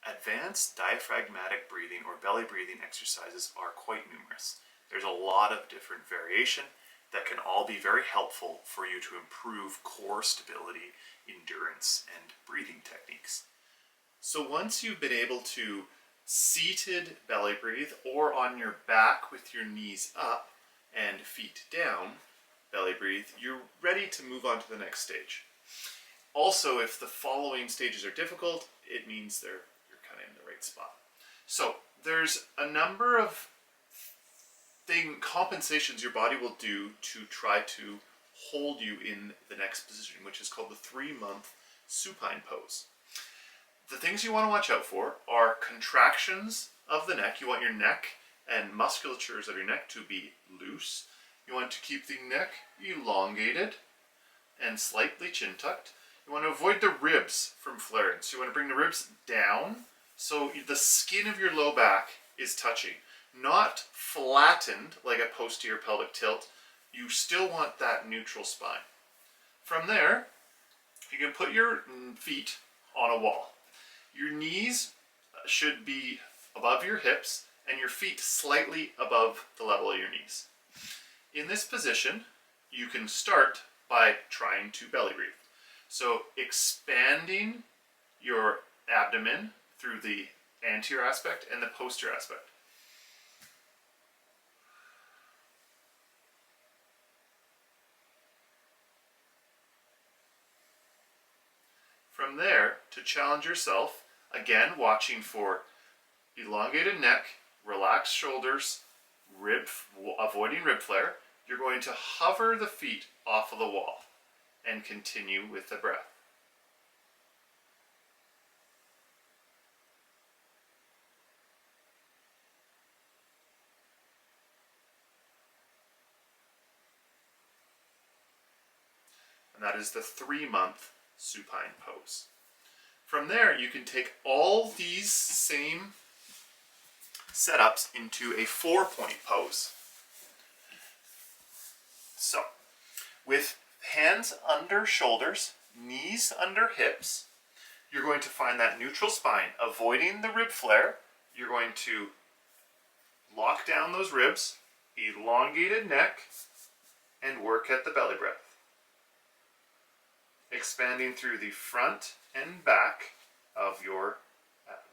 Advanced diaphragmatic breathing or belly breathing exercises are quite numerous. There's a lot of different variation that can all be very helpful for you to improve core stability, endurance, and breathing techniques. So once you've been able to seated belly breathe or on your back with your knees up and feet down belly breathe, you're ready to move on to the next stage. Also, if the following stages are difficult, it means you're kind of in the right spot. So there's a number of compensations your body will do to try to hold you in the next position, which is called the 3-month supine pose. The things you want to watch out for are contractions of the neck. You want your neck and musculatures of your neck to be loose. You want to keep the neck elongated and slightly chin tucked. You want to avoid the ribs from flaring. So you want to bring the ribs down so the skin of your low back is touching. Not flattened like a posterior pelvic tilt. You still want that neutral spine. From there, you can put your feet on a wall. Your knees should be above your hips and your feet slightly above the level of your knees. In this position, you can start by trying to belly breathe. So expanding your abdomen through the anterior aspect and the posterior aspect. From there, to challenge yourself, again watching for elongated neck, relaxed shoulders, avoiding rib flare, you're going to hover the feet off of the wall and continue with the breath. And that is the 3-month supine pose. From there, you can take all these same setups into a 4-point pose. So, with hands under shoulders, knees under hips, you're going to find that neutral spine, avoiding the rib flare. You're going to lock down those ribs, elongated neck, and work at the belly breath. Expanding through the front and back of your abdomen.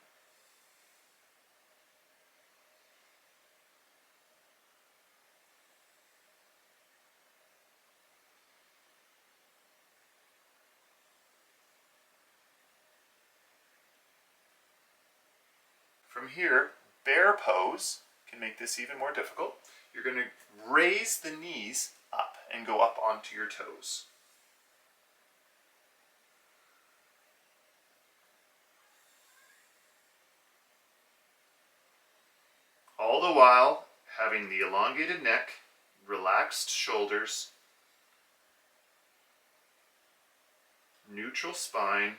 From here, bear pose can make this even more difficult. You're going to raise the knees up and go up onto your toes. All the while having the elongated neck, relaxed shoulders, neutral spine,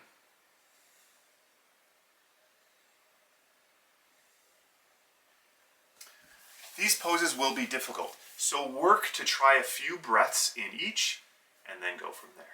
these poses will be difficult, so work to try a few breaths in each and then go from there.